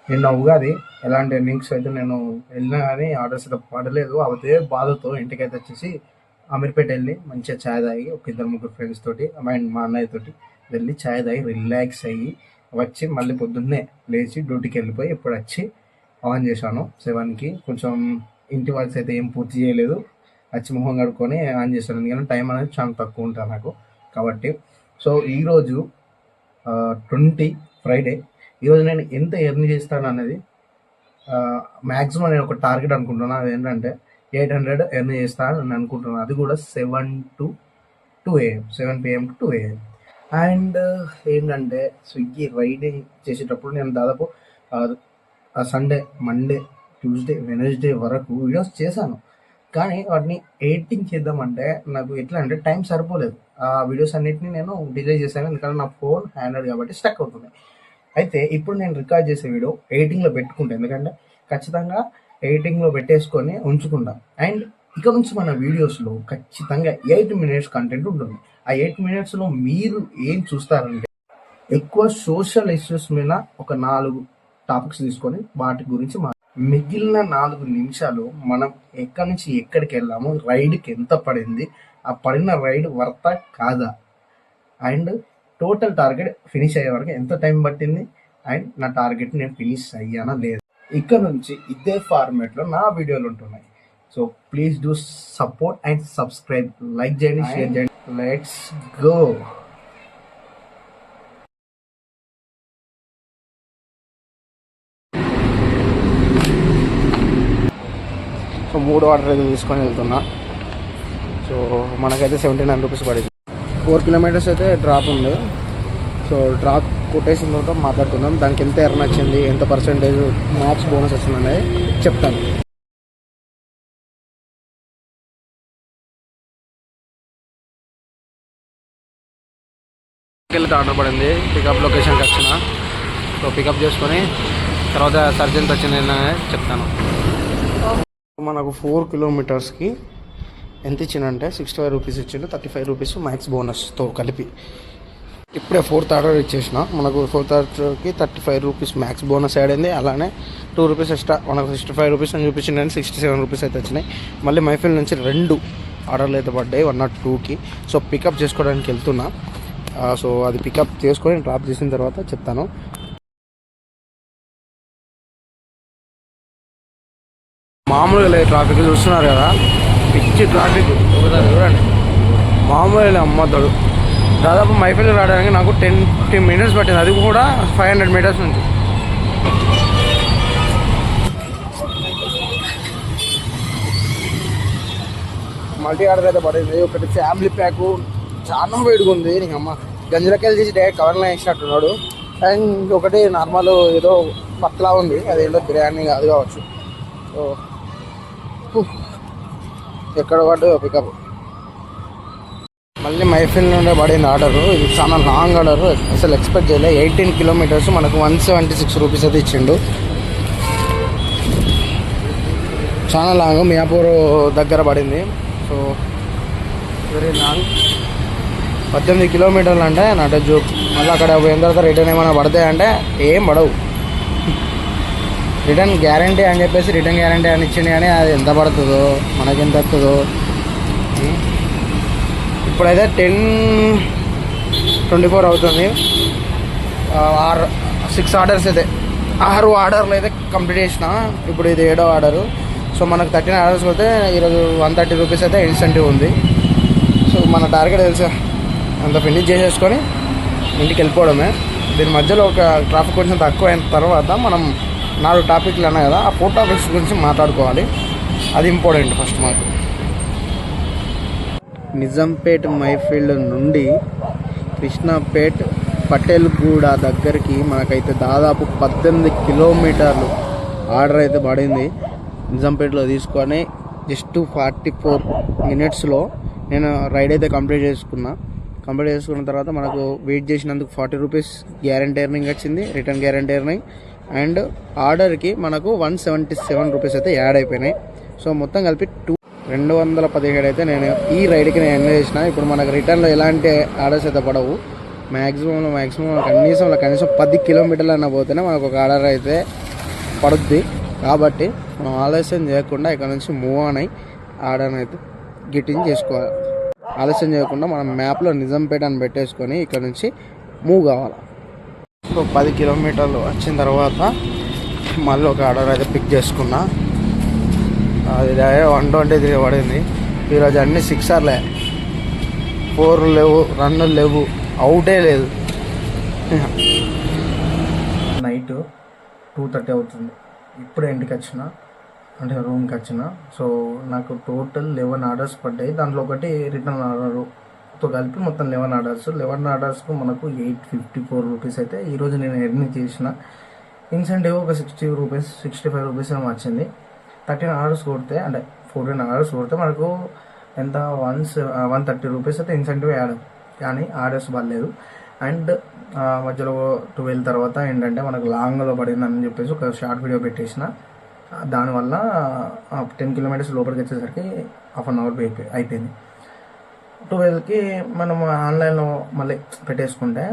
నిన్న ఉగాది ఎలాంటి ఎర్నింగ్స్ అయితే నేను వెళ్ళినా కానీ ఆర్డర్స్ అయితే పడలేదు. అదే బాధతో ఇంటికైతే వచ్చేసి అమీర్పేట వెళ్ళి మంచిగా ఛాయ్ తాగి ఒక ఇద్దరు ముగ్గురు ఫ్రెండ్స్ తోటి మా అన్నయ్య తోటి వెళ్ళి ఛాయ్ తాగి రిలాక్స్ అయ్యి వచ్చి మళ్ళీ పొద్దున్నే లేచి డ్యూటీకి వెళ్ళిపోయి ఇప్పుడు వచ్చి ఆన్ చేశాను 7కి. కొంచెం ఇంటి వర్క్స్ అయితే ఏం పూర్తి చేయలేదు, వచ్చి మొహం కడుక్కొని ఆన్ చేశాను. ఎందుకంటే టైం అనేది చాలా తక్కువ ఉంటుంది నాకు కాబట్టి. సో ఈరోజు 20 ఫ్రైడే. ఈరోజు నేను ఎంత ఎర్న్ చేస్తాను అనేది మ్యాక్సిమం నేను ఒక టార్గెట్ అనుకుంటున్నాను. అది ఏంటంటే 800 ఎర్న్ చేస్తాను అని అనుకుంటున్నాను. అది కూడా 7 to 2 AM, 7 PM to 2 AM. And ఏంటంటే స్విగ్గీ రైడింగ్ చేసేటప్పుడు నేను దాదాపు సండే, మండే, ట్యూస్డే, వెనస్డే వరకు వీడియోస్ చేశాను. కానీ వాటిని ఎడిటింగ్ చేద్దామంటే నాకు ఎట్లా అంటే టైం సరిపోలేదు. ఆ వీడియోస్ అన్నిటిని నేను డిలీట్ చేశాను, ఎందుకంటే నా ఫోన్ హ్యాండెడ్ కాబట్టి స్టక్ అవుతుంది. అయితే ఇప్పుడు నేను రికార్డ్ చేసే వీడియో ఎడిటింగ్లో పెట్టుకుంటాను, ఎందుకంటే ఖచ్చితంగా ఎడిటింగ్లో పెట్టేసుకొని ఉంచుకుంటాం. అండ్ ఇక నుంచి మన వీడియోస్లో ఖచ్చితంగా 8 minutes కంటెంట్ ఉంటుంది. ఆ 8 minutesలో మీరు ఏం చూస్తారంటే ఎక్కువ సోషల్ ఇష్యూస్ మీద ఒక 4 టాపిక్స్ తీసుకొని వాటి గురించి మిగిలిన 4 నిమిషాలు మనం ఎక్కడి నుంచి ఎక్కడికి వెళ్ళాము, రైడ్కి ఎంత పడింది, ఆ పడిన రైడ్ వర్తా కాదా, అండ్ టోటల్ టార్గెట్ ఫినిష్ అయ్యే వరకు ఎంత టైం పట్టింది, అండ్ నా టార్గెట్ నేను ఫినిష్ అయ్యానా లేదు. ఇక్కడ నుంచి ఇదే ఫార్మేట్లో నా వీడియోలు ఉంటున్నాయి. So please do support and subscribe, like చేయండి, షేర్ చేయండి. Let's go. సో 3 ఆర్డర్ అయితే తీసుకొని వెళ్తున్నా. సో మనకైతే 79 రూపీస్ పడింది. 4 kilometers అయితే డ్రాప్ ఉంది. సో డ్రాప్ కొట్టేసిన తర్వాత మాట్లాడుకుందాం. దానికి ఎంత ఎర్న్ వచ్చింది, ఎంత పర్సెంటేజ్ మ్యాక్స్ బోనస్ వచ్చింది అనేది చెప్తాను. వెళ్ళి ఆర్డర్ పడింది, పికప్ లొకేషన్కి వచ్చిన. సో పికప్ చేసుకొని తర్వాత సర్జ్ ఎంత వచ్చింది అనేది చెప్తాను. మనకు 4 kilometersకి ఎంత ఇచ్చిందంటే 65 రూపీస్ ఇచ్చిండు, 35 రూపీస్ మ్యాక్స్ బోనస్తో కలిపి. ఇప్పుడే 4th ఆర్డర్ ఇచ్చేసిన. మనకు 4th ఆర్డర్కి 35 రూపీస్ మ్యాక్స్ బోనస్ యాడ్ అయింది. అలానే 2 రూపీస్ ఎక్స్ట్రా మనకు 65 రూపీస్ అని చూపించింది, 67 రూపీస్ అయితే వచ్చినాయి. మళ్ళీ మైఫిల్ నుంచి 2 ఆర్డర్లు అయితే పడ్డాయి 102కి. సో పికప్ చేసుకోవడానికి వెళ్తున్నా. సో అది పికప్ చేసుకొని డ్రాప్ చేసిన తర్వాత చెప్తాను. మామూలుగా లేదు, ట్రాఫిక్ చూస్తున్నారు కదా, పిచ్చి ట్రాఫిక్. ఒకసారి చూడండి, మామూలు అమ్మతాడు. దాదాపు మైఫిల్ రావడానికి నాకు 10-15 minutes పట్టింది, అది కూడా 500 meters నుంచి. మల్టీ ఆర్డర్ అయితే పడింది. ఒకటి ఫ్యామిలీ ప్యాకు చాలా వేడిగా ఉంది. నీకు అమ్మ గంజలకెళ్ళి తీసి డైరెక్ట్ కవర్లో వేసినట్టున్నాడు. అండ్ ఒకటి నార్మల్ ఏదో పట్లా ఉంది, అదేంటో బిర్యానీ కాదు కావచ్చు. సో ఎక్కడ పడ్డ పికప్. మళ్ళీ మైఫిల్ నుండే పడింది ఆర్డరు. ఇది చాలా లాంగ్ ఆర్డరు, అసలు ఎక్స్పెక్ట్ చేయలే. 18 kilometers మనకు 176 రూపీస్ అయితే ఇచ్చిండు. చాలా లాంగ్, మియాపూర్ దగ్గర పడింది. సో వెరీ లాంగ్, 18 kilometers అంటే నాట్ జోక్. మళ్ళీ అక్కడ పోయిన తర్వాత రిటర్న్ ఏమైనా పడతాయి అంటే ఏం పడవు. రిటర్న్ గ్యారంటీ అని చెప్పేసి రిటర్న్ గ్యారంటీ అని ఇచ్చింది, కానీ అది ఎంత పడుతుందో మనకి ఎంత వస్తుందో. ఇప్పుడైతే 10:24 అవుతుంది. 6 ఆర్డర్స్ అయితే 6 ఆర్డర్లు అయితే కంప్లీట్ చేసిన. ఇప్పుడు ఇది 7వ ఆర్డరు. సో మనకు 13 ఆర్డర్స్ పోతే ఈరోజు 130 రూపీస్ అయితే ఇన్సెంటివ్ ఉంది. సో మన టార్గెట్ తెలుసా, అంత ఫినిష్ చేసేసుకొని ఇంటికి వెళ్ళిపోవడమే. దీని మధ్యలో ఒక ట్రాఫిక్ కొంచెం తక్కువ అయిన తర్వాత మనం 4 టాపిక్లు అన్నాయి కదా, ఆ 4 టాపిక్స్ గురించి మాట్లాడుకోవాలి. అది ఇంపార్టెంట్ ఫస్ట్ మాకు. నిజాంపేట్ మైఫీల్డ్ నుండి కృష్ణాపేట్ పటేల్గూడ దగ్గరికి మనకైతే దాదాపు 18 kilometers ఆర్డర్ అయితే పడింది. నిజాంపేట్లో తీసుకొని జస్ట్ 44 minutesలో నేను రైడ్ అయితే కంప్లీట్ చేసుకున్న తర్వాత మనకు వెయిట్ చేసినందుకు 40 రూపీస్ గ్యారంటీ ఎర్నింగ్ వచ్చింది, రిటర్న్ గ్యారంటీ ఎర్నింగ్. అండ్ ఆర్డర్కి మనకు 177 రూపీస్ అయితే యాడ్ అయిపోయినాయి. సో మొత్తం కలిపి 217 అయితే నేను ఈ రైడ్కి నేను ఎర్న్ చేసిన. ఇప్పుడు మనకు రిటర్న్లో ఎలాంటి ఆర్డర్స్ అయితే పడవు. మ్యాక్సిమం కనీసం 10 kilometers అన్న పోతేనే మనకు ఒక ఆర్డర్ అయితే పడుద్ది. కాబట్టి మనం ఆలస్యం చేయకుండా ఇక్కడ నుంచి మూవ్ ఆన్ అయ్యి ఆడనైతే గిట్టింగ్ చేసుకోవాలి. ఆలస్యం చేయకుండా మనం మ్యాప్లో నిజాంపేట అని పెట్టేసుకొని ఇక్కడ నుంచి మూవ్ కావాలి. సో 10 కిలోమీటర్లు వచ్చిన తర్వాత మళ్ళీ ఒక ఆర్డర్ అయితే పిక్ చేసుకున్నా. అది 123 పడింది. ఈరోజు అన్ని 6 4 లేవు, రన్నులు లేవు, అవుటే లేదు. నైట్ 2:30 అవుతుంది. ఇప్పుడు ఇంటికి వచ్చిన, అంటే రూమ్కి వచ్చిన. సో నాకు టోటల్ 11 ఆర్డర్స్ పడ్డాయి. దాంట్లో ఒకటి రిటర్న్ ఆర్డర్తో కలిపి మొత్తం 11 ఆర్డర్స్. 11 ఆర్డర్స్కు మనకు 854 రూపీస్ అయితే ఈరోజు నేను ఎర్న్ చేసిన. ఇన్సెంటివ్ ఒక 60 రూపీస్ 65 రూపీస్ ఏమో వచ్చింది. 13 ఆర్డర్స్ కొడితే, అంటే 14 ఆర్డర్స్ కొడితే మనకు ఎంత 130 రూపీస్ అయితే ఇన్సెంటివ్ యాడ్. కానీ ఆర్డర్స్ పడలేదు. అండ్ మధ్యలో 12 తర్వాత ఏంటంటే మనకు లాంగ్లో పడిందని చెప్పేసి ఒక షార్ట్ వీడియో పెట్టేసిన. దానివల్ల 10 కిలోమీటర్స్ లోపలికి వచ్చేసరికి హాఫ్ అన్ అవర్ అయిపోయింది. 12కి మనం ఆన్లైన్లో మళ్ళీ పెట్టేసుకుంటే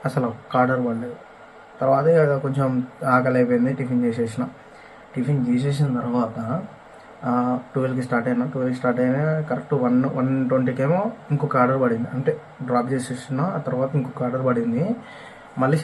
అసలు ఒక ఆర్డర్ పడలేదు. తర్వాత కొంచెం ఆకలి అయిపోయింది, టిఫిన్ చేసేసిన తర్వాత 12కి స్టార్ట్ అయినా కరెక్ట్ 120కేమో ఇంకొక ఆర్డర్ పడింది. అంటే డ్రాప్ చేసేసిన ఆ తర్వాత ఇంకొక ఆర్డర్ పడింది. మళ్ళీ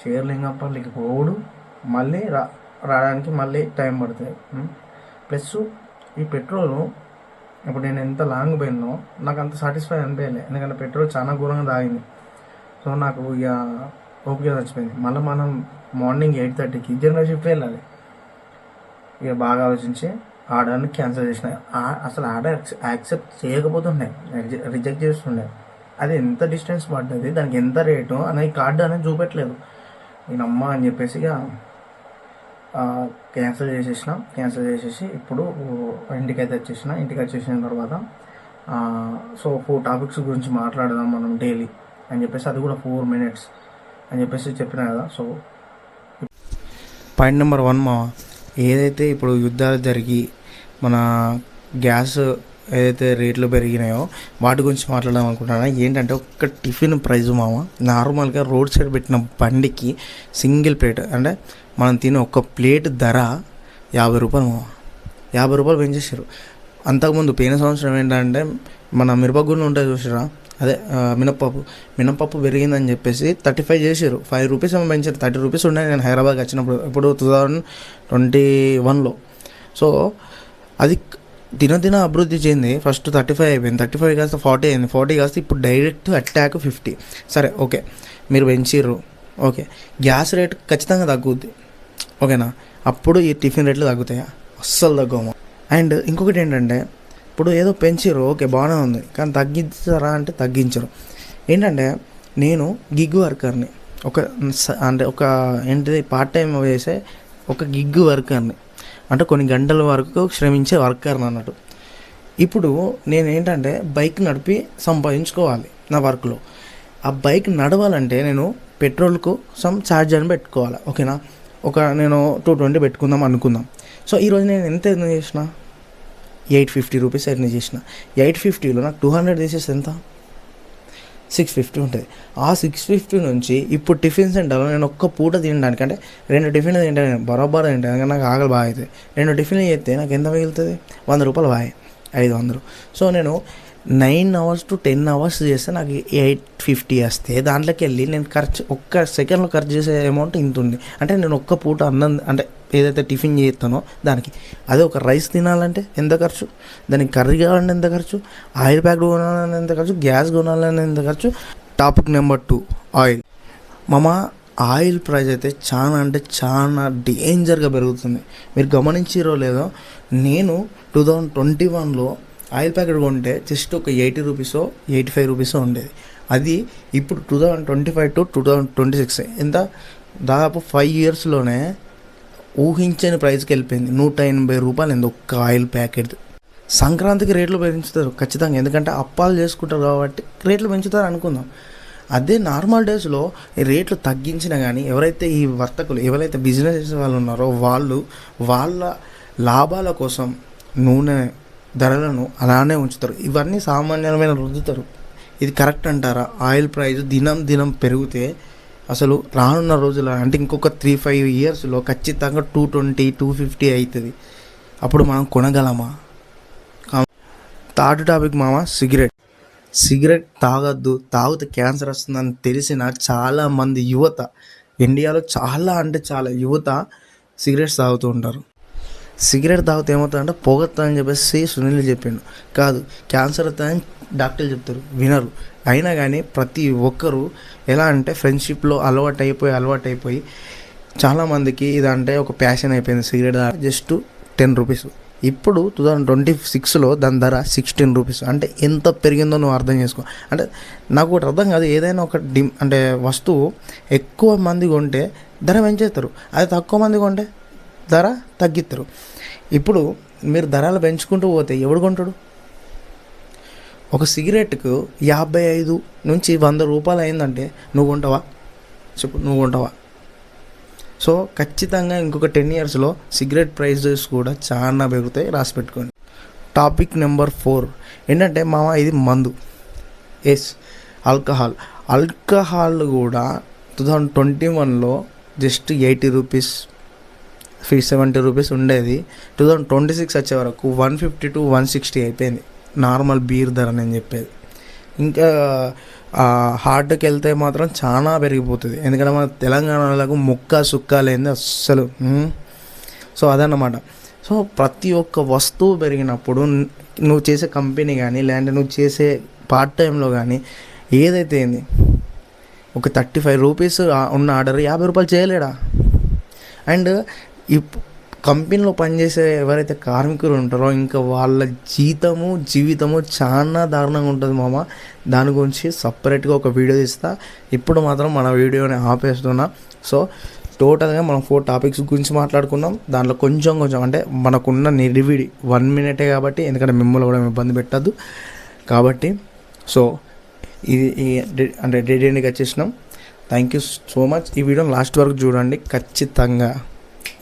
షేర్లింగంపల్లికి పోవుడు, మళ్ళీ రావడానికి మళ్ళీ టైం పడుతుంది. ప్లస్ ఈ పెట్రోలు ఇప్పుడు నేను ఎంత లాంగ్ పోయినో నాకు అంత సాటిస్ఫై అనిపించలే. ఎందుకంటే పెట్రోల్ చాలా ఘోరంగా తాగింది. సో నాకు ఇక ఓపిక చచ్చిపోయింది. మళ్ళీ మనం మార్నింగ్ 8:30కి జనరల్ షిఫ్ట్ వెళ్ళాలి. ఇక బాగా ఆలోచించి ఆర్డర్ని క్యాన్సిల్ చేసిన. అసలు ఆర్డర్ యాక్సెప్ట్ చేయకపోతుండే, రిజెక్ట్ చేస్తుండే. అది ఎంత డిస్టెన్స్ పడ్డది, దానికి ఎంత రేటు అనేది కార్డు అనేది చూపెట్టలేదు. నేను అమ్మ అని చెప్పేసి ఇక క్యాన్సిల్ చేసేసి ఇప్పుడు ఇంటికి వచ్చేసిన తర్వాత సో 4 టాపిక్స్ గురించి మాట్లాడదాం మనం డైలీ అని చెప్పేసి, అది కూడా 4 minutes అని చెప్పేసి చెప్పిన కదా. సో పాయింట్ నెంబర్ 1 మా ఏదైతే ఇప్పుడు యుద్ధాలు జరిగి మన గ్యాస్ ఏదైతే రేట్లు పెరిగినాయో వాటి గురించి మాట్లాడదాం అనుకుంటున్నా. ఏంటంటే ఒక్క టిఫిన్ ప్రైజ్ మామ నార్మల్గా రోడ్ సైడ్ పెట్టిన బండికి సింగిల్ ప్లేట్, అంటే మనం తినే ఒక్క ప్లేట్ ధర 50 రూపాయలు మామ. 50 రూపాయలు పెంచేసారు. అంతకుముందు పోయిన సంవత్సరం ఏంటంటే మన మిరపగుళ్ళు ఉంటాయి చూసారా, అదే మినపప్పు పెరిగిందని చెప్పేసి 35 చేసారు. 5 రూపీస్ ఏమో పెంచారు. 30 రూపీస్ ఉన్నాయి నేను హైదరాబాద్కి వచ్చినప్పుడు, ఇప్పుడు 2021లో. సో అది దినదిన అభివృద్ధి చెంది ఫస్ట్ 35 అయిపోయింది, 35 కాస్త 40 అయింది, 40 కాస్త ఇప్పుడు డైరెక్ట్ అటాక్ 50. సరే ఓకే, మీరు పెంచిర్రు, ఓకే. గ్యాస్ రేట్ ఖచ్చితంగా తగ్గుద్ది, ఓకేనా. అప్పుడు ఈ టిఫిన్ రేట్లు తగ్గుతాయా? అస్సలు తగ్గవు. అండ్ ఇంకొకటి ఏంటంటే ఇప్పుడు ఏదో పెంచిర్రు, ఓకే బాగానే ఉంది, కానీ తగ్గించారా అంటే తగ్గించరు. ఏంటంటే నేను గిగ్ వర్కర్ని, ఒక ఏంటిది పార్ట్ టైం వేసే ఒక గిగ్ వర్కర్ని, అంటే కొన్ని గంటల వరకు శ్రమించే వర్కర్ని అన్నట్టు. ఇప్పుడు నేను ఏంటంటే బైక్ నడిపి సంపాదించుకోవాలి నా వర్క్లో. ఆ బైక్ నడవాలంటే నేను పెట్రోల్కు సమ్ ఛార్జ్ అని పెట్టుకోవాలి, ఓకేనా. నేను 220 పెట్టుకుందాం అనుకుందాం. సో ఈరోజు నేను ఎంత ఎర్న్ చేసిన? 850 రూపీస్ ఎర్న్ చేసిన. 850లో నాకు 200 తీసేస్తే ఎంత? 650 ఉంటుంది. ఆ 650 నుంచి ఇప్పుడు టిఫిన్ సెంటర్లో నేను ఒక్క పూట తినడానికి, అంటే 2 టిఫిన్లు తింటాను నేను, బరాబర్ తింటాను, కానీ నాకు ఆకలి బాగా అవుతుంది. 2 టిఫిన్లు చేస్తే నాకు ఎంత మిగులుతుంది? 100 రూపాయలు బాగా, 500. సో నేను 9 hours to 10 hours చేస్తే నాకు 850 వస్తే దాంట్లోకి వెళ్ళి నేను ఒక్క సెకండ్లో ఖర్చు చేసే అమౌంట్ ఇంత ఉంది. అంటే నేను ఒక్క పూట అన్నం, అంటే ఏదైతే టిఫిన్ చేస్తానో దానికి, అదే ఒక రైస్ తినాలంటే ఎంత ఖర్చు, దానికి కర్రీ కావాలంటే ఎంత ఖర్చు, ఆయిల్ ప్యాకెట్ కొనాలని ఎంత ఖర్చు, గ్యాస్ కొనాలని ఎంత ఖర్చు. Topic number 2 oil. Oil price అయితే చాలా అంటే చాలా డేంజర్గా పెరుగుతుంది. మీరు గమనించారో లేదో, నేను 2021లో ఆయిల్ ప్యాకెట్ కొంటే జస్ట్ ఒక 80 రూపీసో 85 రూపీసో ఉండేది. అది ఇప్పుడు 2025 to 2026 ఎంత, దాదాపు 5 yearsలోనే ఊహించని ప్రైస్కి వెళ్ళిపోయింది. 180 రూపాయలు ఏంది ఒక్క ఆయిల్ ప్యాకెట్. సంక్రాంతికి రేట్లు పెంచుతారు ఖచ్చితంగా, ఎందుకంటే అప్పాలు చేసుకుంటారు కాబట్టి రేట్లు పెంచుతారు అనుకుందాం. అదే నార్మల్ డేస్లో రేట్లు తగ్గించినా కానీ ఎవరైతే ఈ వర్తకులు, ఎవరైతే బిజినెస్ చేసే వాళ్ళు ఉన్నారో వాళ్ళ లాభాల కోసం నూనె ధరలను అలానే ఉంచుతారు. ఇవన్నీ సామాన్యమైన రుద్దుతారు. ఇది కరెక్ట్ అంటారా? ఆయిల్ ప్రైస్ దినం పెరిగితే అసలు రానున్న రోజుల అంటే ఇంకొక 3-5 ఇయర్స్లో ఖచ్చితంగా 220-250 అవుతుంది. అప్పుడు మనం కొనగలమా? థర్డ్ టాపిక్ మామ, సిగరెట్ తాగొద్దు, తాగితే క్యాన్సర్ వస్తుందని తెలిసిన చాలామంది యువత ఇండియాలో చాలా అంటే చాలా యువత సిగరెట్స్ తాగుతూ ఉంటారు. సిగరెట్ తాగితే ఏమవుతుందంటే పొగొస్తుందని చెప్పేసి సునీల్ చెప్పిండు. కాదు, క్యాన్సర్ అవుతుందని డాక్టర్లు చెప్తారు, వినరు. అయినా కానీ ప్రతి ఒక్కరూ ఎలా అంటే ఫ్రెండ్షిప్లో అలవాటైపోయి చాలామందికి ఇదంటే ఒక ప్యాషన్ అయిపోయింది. Cigarette just 10 rupees. ఇప్పుడు 2026లో దాని ధర 16 రూపీస్. అంటే ఎంత పెరిగిందో నువ్వు అర్థం చేసుకో. అంటే నాకు ఒకటి అర్థం కాదు, ఏదైనా ఒక అంటే వస్తువు ఎక్కువ మంది కొంటే ధర పెంచేస్తారు, అది తక్కువ మంది కొంటే ధర తగ్గిస్తారు. ఇప్పుడు మీరు ధరలు పెంచుకుంటూ పోతే ఎవడు కొంటాడు? ఒక సిగరెట్కు 55 నుంచి 100 రూపాయలు అయిందంటే నువ్వు కొంటావా? చెప్పు, నువ్వు కొంటావా? సో ఖచ్చితంగా ఇంకొక 10 ఇయర్స్లో సిగరెట్ ప్రైజెస్ కూడా చాలా పెరుగుతాయి, రాసి పెట్టుకోండి. టాపిక్ నెంబర్ 4 ఏంటంటే మామ, ఇది మందు. ఎస్, ఆల్కహాల్ కూడా 2021లో జస్ట్ 80 రూపీస్ 70 రూపీస్ ఉండేది. 2026 వచ్చే వరకు 150-160 అయిపోయింది నార్మల్ బీర్ ధర నేను చెప్పేది. ఇంకా హార్ట్కి వెళ్తే మాత్రం చాలా పెరిగిపోతుంది, ఎందుకంటే మన తెలంగాణలో ముక్క సుక్క లేనిది అస్సలు. సో అదన్నమాట. సో ప్రతి ఒక్క వస్తువు పెరిగినప్పుడు నువ్వు చేసే కంపెనీ కానీ లేదంటే నువ్వు చేసే పార్ట్ టైంలో కానీ ఏదైతే ఏంది, ఒక 35 రూపీస్ ఉన్న ఆర్డర్ 50 రూపాయలు చేయలేడా? అండ్ ఈ కంపెనీలో పనిచేసే ఎవరైతే కార్మికులు ఉంటారో ఇంకా వాళ్ళ జీవితము చాలా దారుణంగా ఉంటుంది మామ. దాని గురించి సపరేట్గా ఒక వీడియో తీస్తా. ఇప్పుడు మాత్రం మన వీడియోని ఆపేస్తున్నా. సో టోటల్గా మనం 4 టాపిక్స్ గురించి మాట్లాడుకున్నాం. దాంట్లో కొంచెం అంటే మనకున్న నిడివిడి 1 మినిటే కాబట్టి, ఎందుకంటే మిమ్మల్ని కూడా ఇబ్బంది పెట్టద్దు కాబట్టి. సో ఇది అంటే డెడ్ ఎండ్కి వచ్చేసినాం. Thank you so much. ఈ వీడియోని లాస్ట్ వరకు చూడండి. ఖచ్చితంగా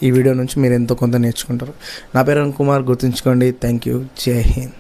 ఈ వీడియో నుంచి మీరు ఎంతో కొంత నేర్చుకుంటారు. నా పేరు కుమార్, గుర్తుంచుకోండి. Thank you. జై హింద్.